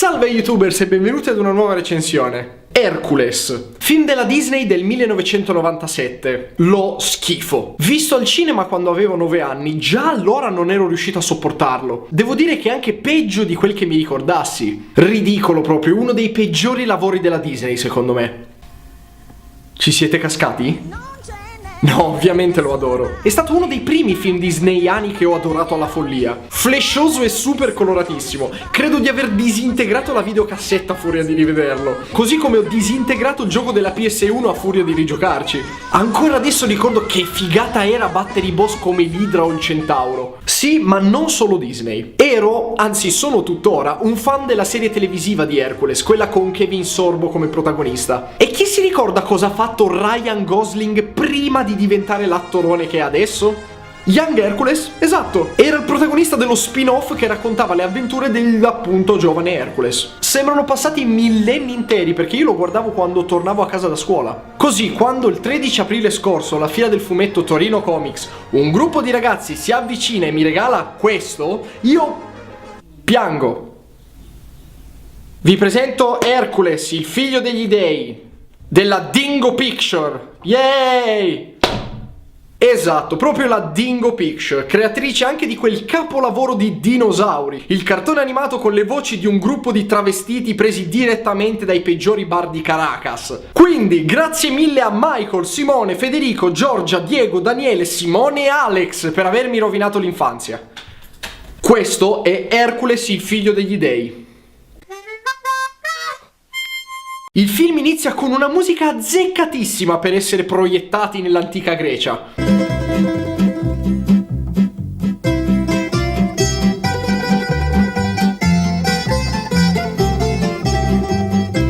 Salve YouTubers e benvenuti ad una nuova recensione. Hercules, film della Disney del 1997. Lo schifo. Visto al cinema quando avevo 9 anni, già allora non ero riuscito a sopportarlo. Devo dire che è anche peggio di quel che mi ricordassi. Ridicolo proprio, uno dei peggiori lavori della Disney secondo me. Ci siete cascati? No, ovviamente lo adoro. È stato uno dei primi film disneyani che ho adorato alla follia. Flashoso e super coloratissimo. Credo di aver disintegrato la videocassetta a furia di rivederlo. Così come ho disintegrato il gioco della PS1 a furia di rigiocarci. Ancora adesso ricordo che figata era battere i boss come l'Idra o il Centauro. Sì, ma non solo Disney. Ero, anzi sono tuttora, un fan della serie televisiva di Hercules, quella con Kevin Sorbo come protagonista. E chi si ricorda cosa ha fatto Ryan Gosling prima di diventare l'attorone che è adesso? Young Hercules? Esatto, era il protagonista dello spin-off che raccontava le avventure dell'appunto giovane Hercules. Sembrano passati millenni interi perché io lo guardavo quando tornavo a casa da scuola. Così, quando il 13 aprile scorso alla fiera del fumetto Torino Comics un gruppo di ragazzi si avvicina e mi regala questo, io piango. Vi presento Hercules, il figlio degli dei, della Dingo Picture. Yay! Esatto, proprio la Dingo Picture, creatrice anche di quel capolavoro di dinosauri, il cartone animato con le voci di un gruppo di travestiti presi direttamente dai peggiori bar di Caracas. Quindi, grazie mille a Michael, Simone, Federico, Giorgia, Diego, Daniele, Simone e Alex per avermi rovinato l'infanzia. Questo è Hercules, il figlio degli dei. Il film inizia con una musica azzeccatissima per essere proiettati nell'antica Grecia.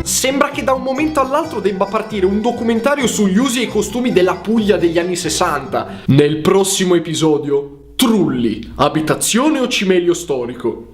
Sembra che da un momento all'altro debba partire un documentario sugli usi e i costumi della Puglia degli anni 60. Nel prossimo episodio, Trulli, abitazione o cimelio storico?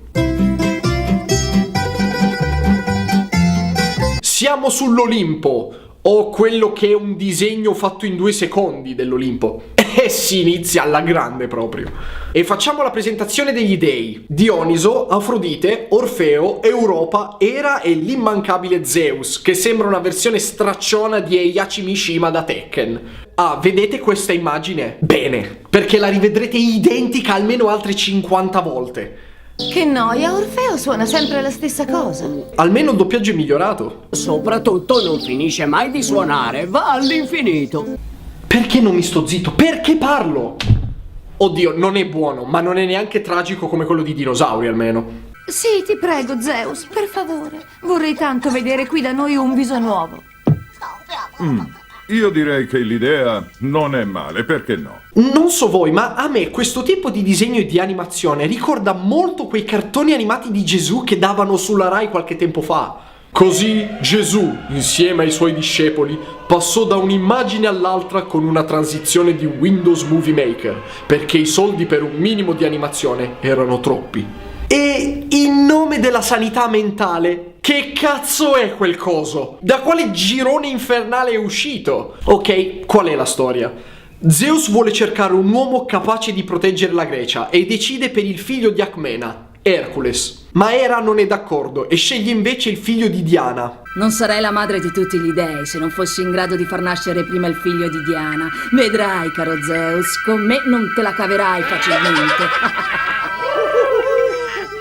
Siamo sull'Olimpo, o quello che è un disegno fatto in 2 secondi dell'Olimpo. E si inizia alla grande proprio. E facciamo la presentazione degli dei. Dioniso, Afrodite, Orfeo, Europa, Era e l'immancabile Zeus, che sembra una versione stracciona di Heihachi Mishima da Tekken. Ah, vedete questa immagine? Bene, perché la rivedrete identica almeno altre 50 volte. Che noia, Orfeo suona sempre la stessa cosa. Almeno il doppiaggio è migliorato. Soprattutto non finisce mai di suonare, va all'infinito. Perché non mi sto zitto? Perché parlo? Oddio, non è buono, ma non è neanche tragico come quello di dinosauri almeno. Sì, ti prego, Zeus, per favore. Vorrei tanto vedere qui da noi un viso nuovo. Io direi che l'idea non è male, perché no? Non so voi, ma a me questo tipo di disegno e di animazione ricorda molto quei cartoni animati di Gesù che davano sulla Rai qualche tempo fa. Così Gesù, insieme ai suoi discepoli, passò da un'immagine all'altra con una transizione di Windows Movie Maker, perché i soldi per un minimo di animazione erano troppi. E in nome della sanità mentale, che cazzo è quel coso? Da quale girone infernale è uscito? Ok, qual è la storia? Zeus vuole cercare un uomo capace di proteggere la Grecia e decide per il figlio di Alcmena, Hercules. Ma Era non è d'accordo e sceglie invece il figlio di Diana. Non sarei la madre di tutti gli dei se non fossi in grado di far nascere prima il figlio di Diana. Vedrai, caro Zeus, con me non te la caverai facilmente.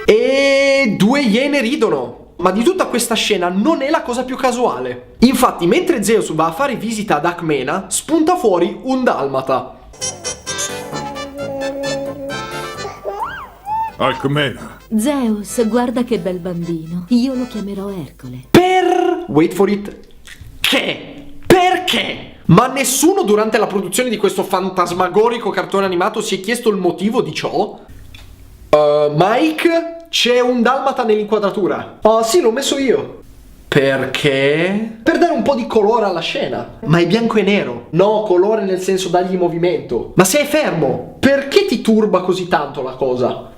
E 2 iene ridono. Ma di tutta questa scena non è la cosa più casuale. Infatti, mentre Zeus va a fare visita ad Alcmena, spunta fuori un dalmata. Alcmena. Zeus, guarda che bel bambino. Io lo chiamerò Ercole. Wait for it. Che? Perché? Ma nessuno durante la produzione di questo fantasmagorico cartone animato si è chiesto il motivo di ciò? Mike? C'è un dalmata nell'inquadratura. Oh sì, l'ho messo io. Perché? Per dare un po' di colore alla scena. Ma è bianco e nero. No, colore nel senso dargli movimento. Ma se è fermo, perché ti turba così tanto la cosa?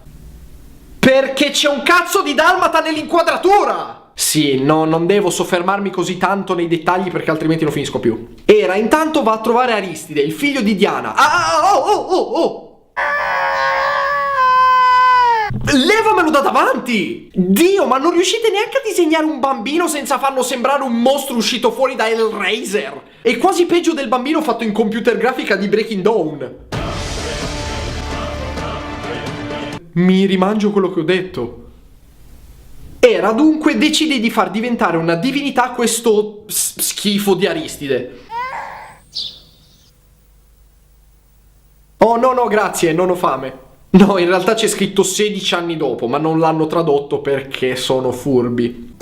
Perché c'è un cazzo di dalmata nell'inquadratura! Sì, no, non devo soffermarmi così tanto nei dettagli perché altrimenti non finisco più. Era intanto va a trovare Aristide, il figlio di Diana. Levamelo da davanti! Dio, ma non riuscite neanche a disegnare un bambino senza farlo sembrare un mostro uscito fuori da Hellraiser! È quasi peggio del bambino fatto in computer grafica di Breaking Dawn. Mi rimangio quello che ho detto. Era dunque decide di far diventare una divinità questo schifo di Aristide. Oh no, grazie, non ho fame. No, in realtà c'è scritto 16 anni dopo, ma non l'hanno tradotto perché sono furbi.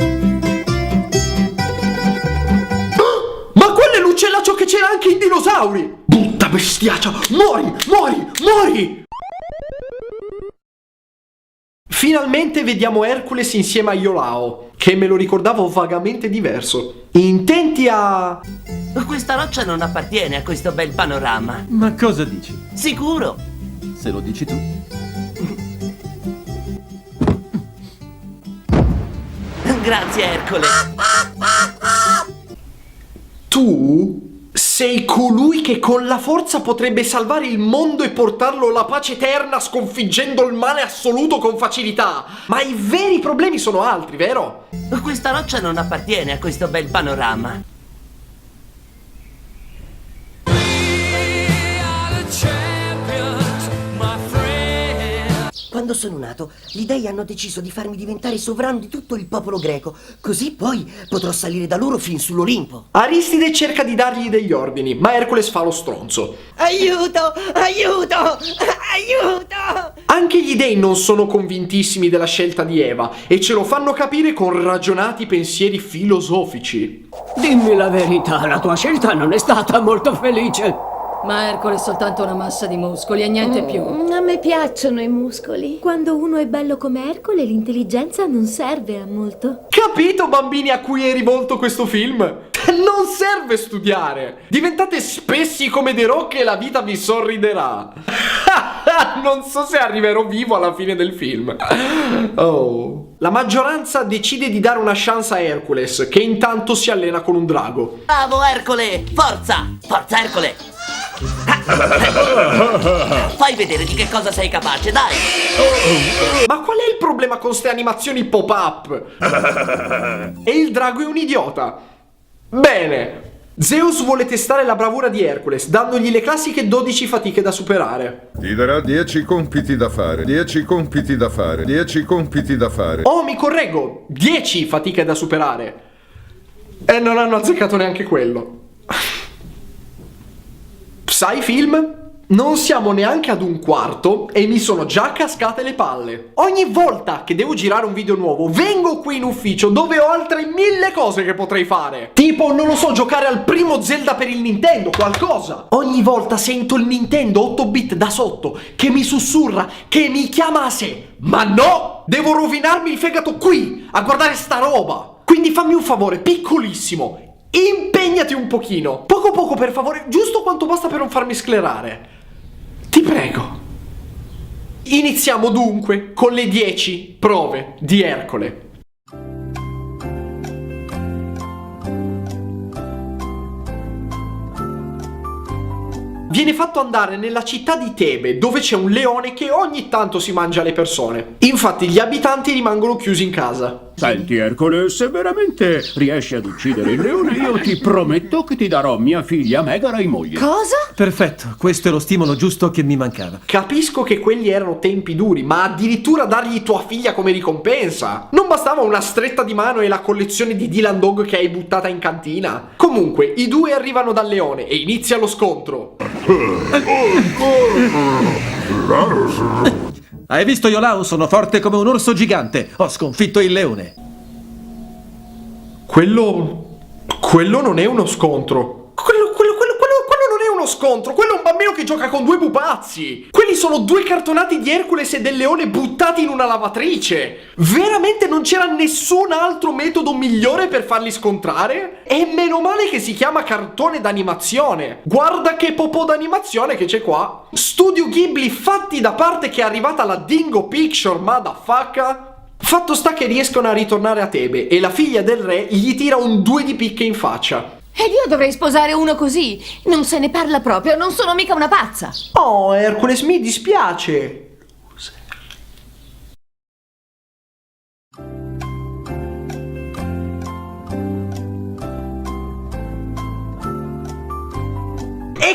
Ma quello è l'uccellaccio che c'era anche in Dinosauri! Brutta bestiaccia! Muori! Finalmente vediamo Hercules insieme a Iolao, che me lo ricordavo vagamente diverso. Intenti a... Questa roccia non appartiene a questo bel panorama. Ma cosa dici? Sicuro? Se lo dici tu. Grazie, Ercole. Tu sei colui che con la forza potrebbe salvare il mondo e portarlo alla pace eterna sconfiggendo il male assoluto con facilità. Ma i veri problemi sono altri, vero? Questa roccia non appartiene a questo bel panorama. Quando sono nato, gli dei hanno deciso di farmi diventare sovrano di tutto il popolo greco, così poi potrò salire da loro fin sull'Olimpo. Aristide cerca di dargli degli ordini, ma Hercules fa lo stronzo. Aiuto! Anche gli dei non sono convintissimi della scelta di Eva e ce lo fanno capire con ragionati pensieri filosofici. Dimmi la verità, la tua scelta non è stata molto felice. Ma Ercole è soltanto una massa di muscoli e niente più. A me piacciono i muscoli. Quando uno è bello come Ercole, l'intelligenza non serve a molto. Capito, bambini a cui è rivolto questo film? Non serve studiare. Diventate spessi come The Rock e la vita vi sorriderà. Non so se arriverò vivo alla fine del film. Oh. La maggioranza decide di dare una chance a Hercules, che intanto si allena con un drago. Bravo, Ercole! Forza! Forza, Ercole! Fai vedere di che cosa sei capace, dai! Ma qual è il problema con ste animazioni pop-up? E il drago è un idiota. Bene. Zeus vuole testare la bravura di Hercules, dandogli le classiche 12 fatiche da superare. Ti darà 10 compiti da fare. 10 compiti da fare. 10 compiti da fare. Oh, mi correggo. 10 fatiche da superare. E non hanno azzeccato neanche quello. Sai, film? Non siamo neanche ad un quarto e mi sono già cascate le palle. Ogni volta che devo girare un video nuovo vengo qui in ufficio dove ho altre 1000 cose che potrei fare. Tipo, non lo so, giocare al primo Zelda per il Nintendo, qualcosa. Ogni volta sento il Nintendo 8-bit da sotto che mi sussurra, che mi chiama a sé. Ma no! Devo rovinarmi il fegato qui a guardare sta roba. Quindi fammi un favore piccolissimo. Impegnati un pochino. Poco per favore, giusto quanto basta per non farmi sclerare. Ti prego. Iniziamo dunque con le 10 prove di Ercole. Viene fatto andare nella città di Tebe, dove c'è un leone che ogni tanto si mangia le persone. Infatti gli abitanti rimangono chiusi in casa. Senti, Ercole, se veramente riesci ad uccidere il leone, io ti prometto che ti darò mia figlia Megara in moglie. Cosa? Perfetto, questo è lo stimolo giusto che mi mancava. Capisco che quelli erano tempi duri, ma addirittura dargli tua figlia come ricompensa? Non bastava una stretta di mano e la collezione di Dylan Dog che hai buttata in cantina? Comunque, i due arrivano dal leone e inizia lo scontro. Hai visto, Iolao? Sono forte come un orso gigante. Ho sconfitto il leone. Quello non è uno scontro. Quello non è uno scontro. Quello è un bambino che gioca con due pupazzi. Quelli sono due cartonati di Hercules e del leone buttati in una lavatrice. Veramente non c'era nessun altro metodo migliore per farli scontrare? E meno male che si chiama cartone d'animazione. Guarda che popò d'animazione che c'è qua. Studio Ghibli fatti da parte che è arrivata la Dingo Picture, motherfucker. Fatto sta che riescono a ritornare a Tebe e la figlia del re gli tira un 2 di picche in faccia. Ed io dovrei sposare uno così? Non se ne parla proprio, non sono mica una pazza. Oh, Hercules, mi dispiace.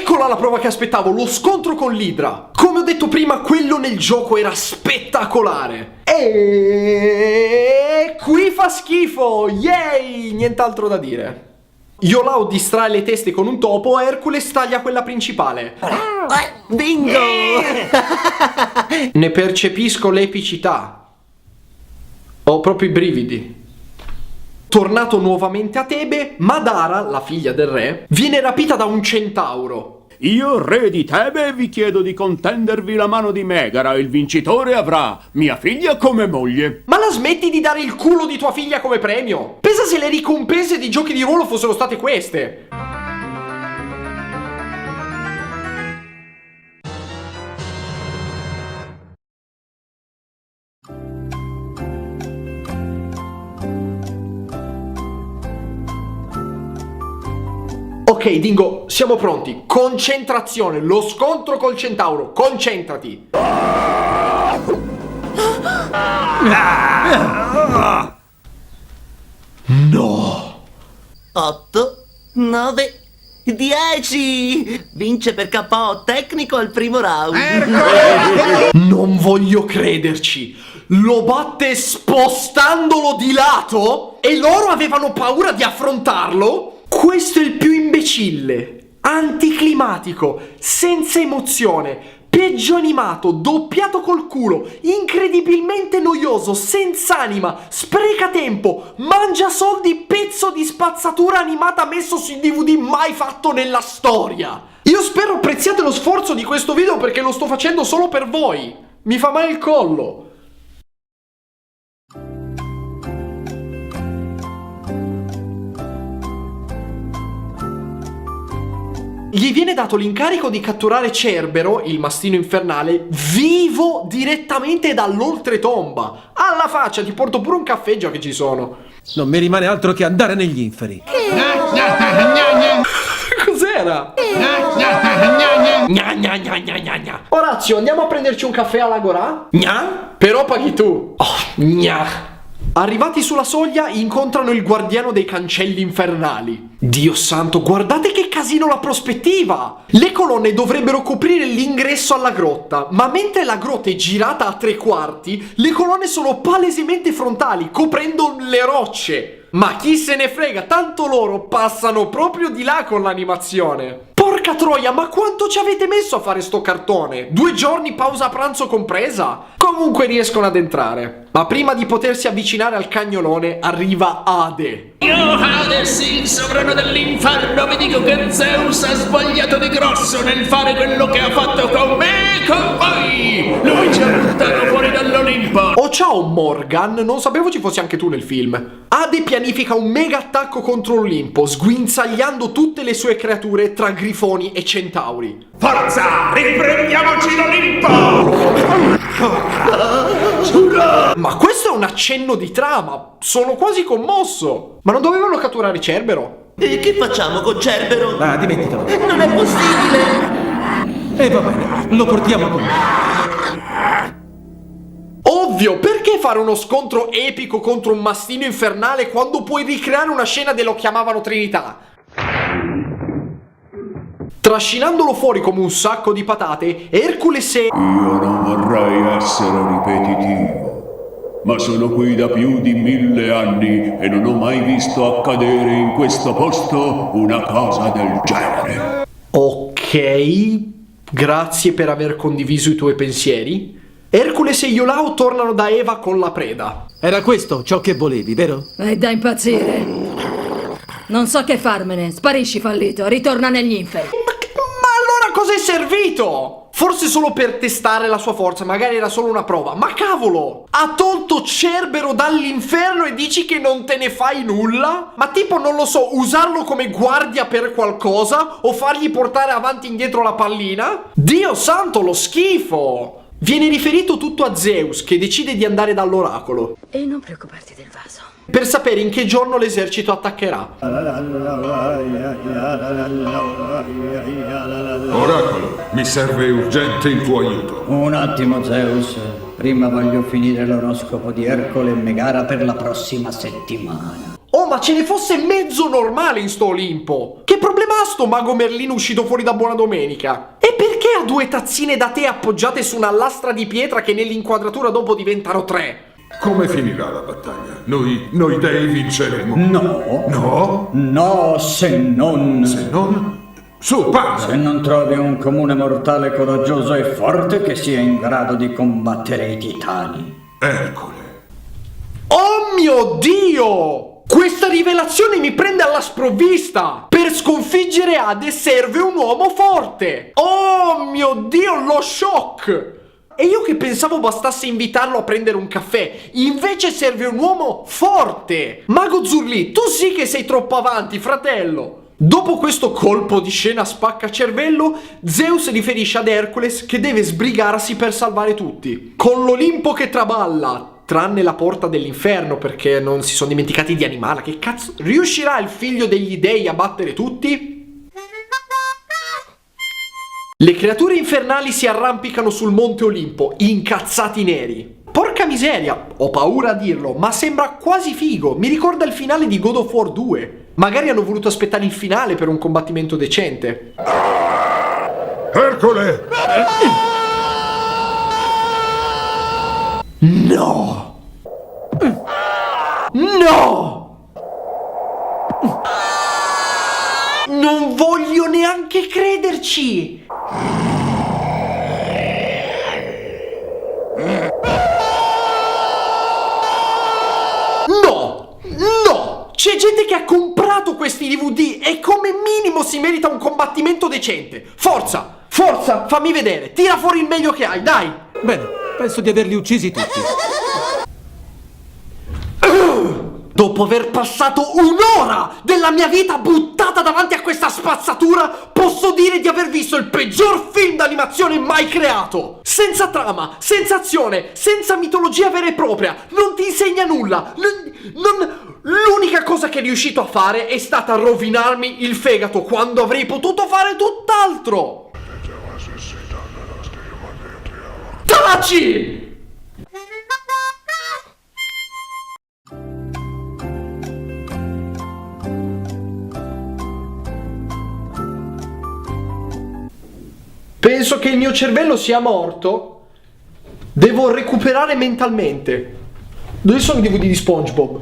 Eccola la prova che aspettavo, lo scontro con l'Idra. Come ho detto prima, quello nel gioco era spettacolare. E qui fa schifo, yay, nient'altro da dire. Iolao distrae le teste con un topo, Hercules taglia quella principale. Bingo! Ne percepisco l'epicità. Ho proprio i brividi. Tornato nuovamente a Tebe, Madara, la figlia del re, viene rapita da un centauro. Io, re di Tebe, vi chiedo di contendervi la mano di Megara. Il vincitore avrà mia figlia come moglie. Ma la smetti di dare il culo di tua figlia come premio? Pensa se le ricompense di giochi di ruolo fossero state queste. Ok, Dingo, siamo pronti. Concentrazione, lo scontro col centauro. Concentrati. No. 8, 9, 10. Vince per KO tecnico al primo round. Non voglio crederci. Lo batte spostandolo di lato? E loro avevano paura di affrontarlo? Questo è il più imbecille, anticlimatico, senza emozione, peggio animato, doppiato col culo, incredibilmente noioso, senza anima, spreca tempo, mangia soldi, pezzo di spazzatura animata messo sui DVD mai fatto nella storia. Io spero apprezziate lo sforzo di questo video perché lo sto facendo solo per voi. Mi fa male il collo. Gli viene dato l'incarico di catturare Cerbero, il mastino infernale, vivo direttamente dall'oltretomba. Alla faccia, ti porto pure un caffè già che ci sono. Non mi rimane altro che andare negli inferi. Cos'era? Gna gna gna gna gna gna. Orazio, andiamo a prenderci un caffè all'Agorà? Gna? Però paghi tu. Oh, gna. Arrivati sulla soglia incontrano il guardiano dei cancelli infernali. Dio santo, guardate che casino la prospettiva! Le colonne dovrebbero coprire l'ingresso alla grotta, ma mentre la grotta è girata a 3/4, le colonne sono palesemente frontali, coprendo le rocce. Ma chi se ne frega, tanto loro passano proprio di là con l'animazione. Porca troia, ma quanto ci avete messo a fare sto cartone? 2 giorni pausa pranzo compresa? Comunque riescono ad entrare. Ma prima di potersi avvicinare al cagnolone arriva Ade. Io, Hades, il sovrano dell'inferno, vi dico che Zeus ha sbagliato di grosso nel fare quello che ha fatto con me e con voi! Lui ci ha buttato fuori dall'Olimpo! Oh ciao Morgan, non sapevo ci fossi anche tu nel film. Ade pianifica un mega attacco contro l'Olimpo, sguinzagliando tutte le sue creature tra grifoni e centauri. Forza, riprendiamoci l'Olimpo! Ma questo è un accenno di trama, sono quasi commosso. Ma non dovevano catturare Cerbero? E che facciamo con Cerbero? Ah, dimenticalo. Non è possibile! E va bene, lo portiamo con noi. Ovvio, perché fare uno scontro epico contro un mastino infernale quando puoi ricreare una scena dello chiamavano Trinità? Trascinandolo fuori come un sacco di patate, Hercules e... Io non vorrei essere ripetitivo, ma sono qui da più di 1000 anni e non ho mai visto accadere in questo posto una cosa del genere. Ok, grazie per aver condiviso i tuoi pensieri. Hercules e Iolao tornano da Eva con la preda. Era questo ciò che volevi, vero? È da impazzire. Non so che farmene. Sparisci, fallito. Ritorna negli inferi. Ma allora cos'è servito? Forse solo per testare la sua forza, magari era solo una prova. Ma cavolo! Ha tolto Cerbero dall'inferno e dici che non te ne fai nulla? Ma tipo, non lo so, usarlo come guardia per qualcosa? O fargli portare avanti e indietro la pallina? Dio santo, lo schifo! Viene riferito tutto a Zeus, che decide di andare dall'oracolo. E non preoccuparti del vaso. Per sapere in che giorno l'esercito attaccherà. Oracolo, mi serve urgente il tuo aiuto. Un attimo, Zeus. Prima voglio finire l'oroscopo di Ercole e Megara per la prossima settimana. Oh, ma ce ne fosse mezzo normale in sto Olimpo! Che problema sto mago Merlino uscito fuori da Buona Domenica? E perché ha 2 tazzine da tè appoggiate su una lastra di pietra che nell'inquadratura dopo diventano 3? Come finirà la battaglia? Noi dei vinceremo. No. No? No, se non... Se non... Su, parla! Se non trovi un comune mortale coraggioso e forte che sia in grado di combattere i titani. Ercole. Oh mio Dio! Questa rivelazione mi prende alla sprovvista! Per sconfiggere Hades serve un uomo forte! Oh mio Dio, lo shock! E io che pensavo bastasse invitarlo a prendere un caffè, invece serve un uomo forte! Mago Zurli, tu sì che sei troppo avanti, fratello! Dopo questo colpo di scena spaccacervello, Zeus riferisce ad Hercules che deve sbrigarsi per salvare tutti. Con l'Olimpo che traballa, tranne la porta dell'inferno perché non si sono dimenticati di Animala, che cazzo... Riuscirà il figlio degli dei a battere tutti? Le creature infernali si arrampicano sul monte Olimpo, incazzati neri. Porca miseria, ho paura a dirlo, ma sembra quasi figo. Mi ricorda il finale di God of War 2. Magari hanno voluto aspettare il finale per un combattimento decente. Ercole! No! No! Non voglio neanche crederci! No! No! C'è gente che ha comprato questi DVD e come minimo si merita un combattimento decente! Forza! Forza! Fammi vedere! Tira fuori il meglio che hai, dai! Bene, penso di averli uccisi tutti. Dopo aver passato un'ora della mia vita buttata davanti a questa spazzatura, posso dire di aver visto il peggior film d'animazione mai creato! Senza trama, senza azione, senza mitologia vera e propria, non ti insegna nulla. L'unica cosa che è riuscito a fare è stata rovinarmi il fegato quando avrei potuto fare tutt'altro! Taci! Penso che il mio cervello sia morto. Devo recuperare mentalmente. Dove sono i DVD di SpongeBob?